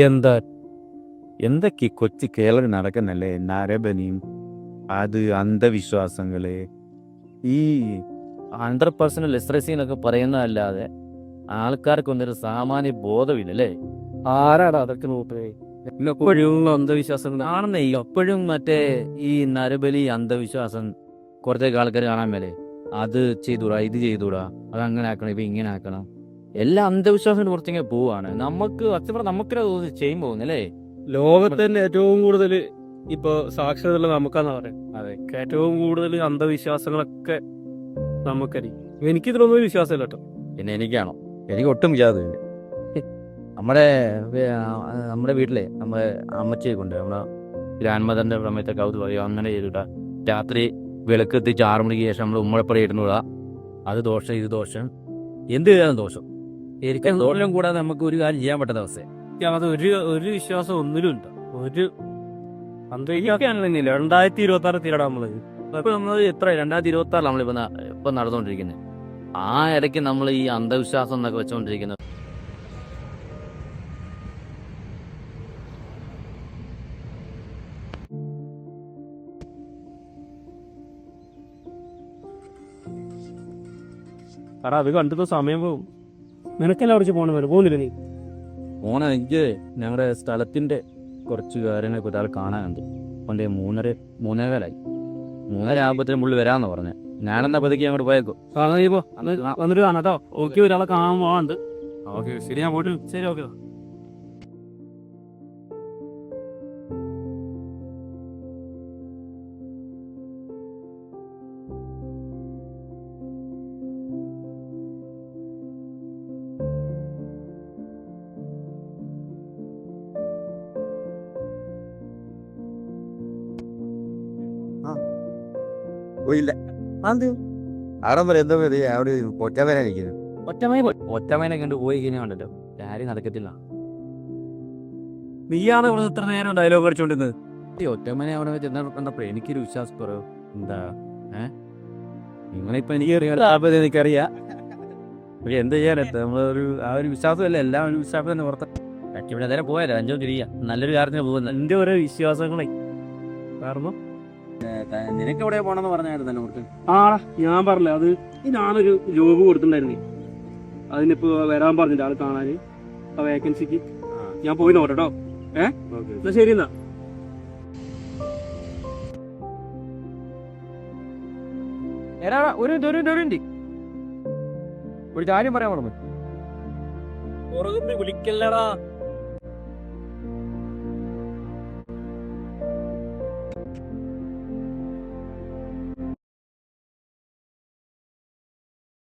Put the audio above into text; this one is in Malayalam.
എന്താ എന്തൊക്കെ കൊച്ചു കേരളം നടക്കുന്നല്ലേ നരബലിയും അത് അന്ധവിശ്വാസങ്ങള് ഈ 100% ലിറ്ററസി എന്നൊക്കെ പറയുന്നതല്ലാതെ ആൾക്കാർക്കൊന്നും ഒരു സാമാന്യ ബോധമില്ലല്ലേ. ആരാടാ അതൊക്കെ നോക്കേ എപ്പോഴും അന്ധവിശ്വാസം ആണെന്നേ. എപ്പോഴും മറ്റേ ഈ നരബലി അന്ധവിശ്വാസം കുറച്ചൊക്കെ ആൾക്കാർ കാണാൻ മേലെ അത് ചെയ്തൂടാ ഇത് ചെയ്തൂടാ അതങ്ങനെ ആക്കണം ഇപ്പൊ ഇങ്ങനെ ആക്കണം എല്ലാ അന്ധവിശ്വാസത്തിന് കുറച്ചിങ്ങനെ പോവാണ്. നമുക്ക് അച്ഛൻ നമുക്കിത് ചെയ്യാൻ പോകുന്നല്ലേ. ലോകത്ത് തന്നെ ഏറ്റവും കൂടുതൽ ഇപ്പൊ സാക്ഷരതയുള്ള നമുക്കാന്ന് പറയാം. അതെ, ഏറ്റവും കൂടുതൽ അന്ധവിശ്വാസങ്ങളൊക്കെ നമുക്കറിയാം. എനിക്കിതിലൊന്നും വിശ്വാസമില്ല കേട്ടോ. പിന്നെ എനിക്കാണോ? എനിക്ക് ഒട്ടും വിചാരമില്ല. നമ്മുടെ നമ്മുടെ വീട്ടിലെ നമ്മുടെ അമ്മച്ചിയെ കൊണ്ട് നമ്മളെ ഗ്രാൻഡ് മദറിന്റെ സമയത്തൊക്കെ അത് പറയും അങ്ങനെ ചെയ്തിട്ടാ രാത്രി വിളക്ക് എത്തിച്ച് 6 മണിക്ക് ശേഷം നമ്മൾ ഉമ്മഴപ്പടി ഇടുന്നൂടാ. അത് ദോഷം ഇത് ദോഷം എന്ത് ചെയ്താലും ദോഷം. എനിക്ക് ദോഷം കൂടാതെ നമുക്ക് ഒരു കാര്യം ചെയ്യാൻ പറ്റുന്ന അവസ്ഥ. അത് ഒരു വിശ്വാസം ഒന്നിലും ഉണ്ട്. ഒരു അന്ധവിശ്വാസമാണല്ലോ 2026 തീരടാ നമ്മള്. ഇപ്പൊ നമ്മൾ എത്ര 2026 നമ്മളിപ്പോ ഇപ്പൊ നടന്നുകൊണ്ടിരിക്കുന്നത്. ആ ഇടയ്ക്ക് നമ്മൾ ഈ അന്ധവിശ്വാസം എന്നൊക്കെ വെച്ചുകൊണ്ടിരിക്കുന്നത്. കാരണം അത് കണ്ടിട്ട് സമയം പോകും. നിനക്കെല്ലാം കുറച്ച് പോകുന്നില്ല നീ? എനിക്ക് ഞങ്ങളുടെ സ്ഥലത്തിന്റെ കുറച്ച് കാര്യങ്ങളൊക്കെ ഒരാൾ കാണാനുണ്ട്. പണ്ടേ 3:30 ആകുമ്പോഴത്തേനും പുള്ളി വരാമെന്ന് പറഞ്ഞു. ഞാനെന്നാ പതുക്കി അങ്ങോട്ട് പോയേക്കും. വന്നിട്ട് കാണാം കേട്ടോ. ഓക്കെ, ഒരാളെ കാണാൻ പോകാനുണ്ട്. ഓക്കെ ശരി, ഞാൻ പോയിട്ട് ശരി ഓക്കെ. പോയില്ല. അവിടെ എന്തോ അവിടെ ഒറ്റമേനായിരിക്കുന്നു. ഒറ്റമേനെ കണ്ട് പോയി കഴിഞ്ഞാൽ കണ്ടല്ലോ കാര്യം നടക്കത്തില്ല. നീയാണ് ഇവിടെ ഇത്ര നേരം ഡയലോഗ് അടിച്ചോണ്ടിരുന്നത്. ഈ ഒറ്റമനെ അവിടെ ചെന്ന കണ്ടപ്പോ എനിക്കൊരു വിശ്വാസക്കുറവ്. എന്താ നിങ്ങളിപ്പോ എനിക്കറിയാം. പക്ഷെ എന്ത് ചെയ്യാനത്ത നമ്മളൊരു ആ ഒരു വിശ്വാസമല്ല, എല്ലാം ഒരു വിശ്വാസം തന്നെ പുറത്ത് ഇവിടെ നേരെ പോയാലോ 5 തിരിയാ നല്ലൊരു കാര്യത്തിന് പോകുന്നത്. എന്റെ ഓരോ വിശ്വാസങ്ങളെ കാരണം നിനക്ക് എവിടെ പോണെന്ന് പറഞ്ഞായിരുന്നല്ലോ നമുക്ക്. ഞാൻ പറഞ്ഞില്ല അത്. ഞാനൊരു ജോബ് കൊടുത്തിട്ടുണ്ടായിരുന്നേ, അതിനിപ്പോ വരാൻ പറഞ്ഞിട്ട് ആള് കാണാന് ആ വേക്കൻസിക്ക്. ഞാൻ പോയി നോട്ടോ. എന്നാ ശരി. എന്നാ ഒരു കാര്യം പറയാൻ പറഞ്ഞു. വിളിക്കല്ലടാ.